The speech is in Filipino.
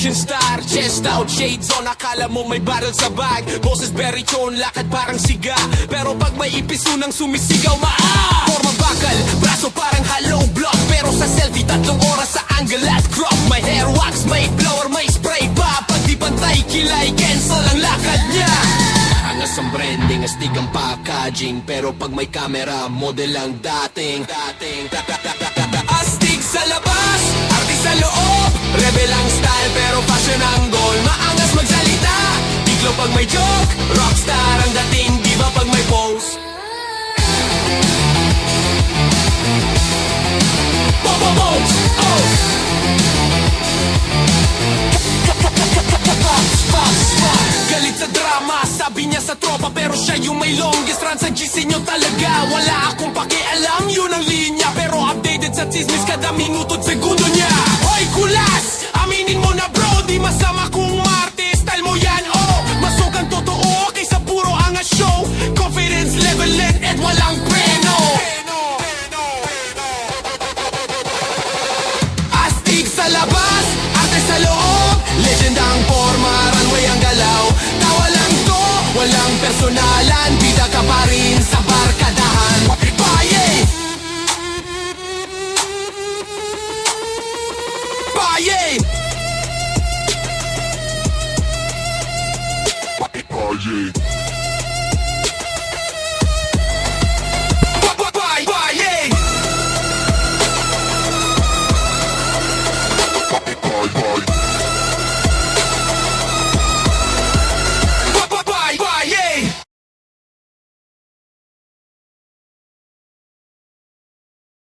action star, chest out, shades on. Akala mo may barrel sa bag, boses very tone, lakad parang siga. Pero pag may ipisunang sumisigaw, forma bakal, braso parang hollow block. Pero sa selfie, 3 oras sa angle at crop. My hair wax, may blower, may spray pa. Pag di pantay, kilay, cancel ang lakad niya. Angas ang branding, astig ang packaging. Pero pag may camera, model ang dating. Astig sa labas, artis sa loob, rebel ang style pero fashion ang goal. Maangas magsalita, biglo pag may joke, rockstar ang dating, diba pag may pose. Pose, oh. Galit sa drama, sabi niya sa tropa, pero siya yung may longest run sa GC nyo talaga. Wala akong pakialam, yun ang linya, pero updated sa chismis kada minuto't segundo niya.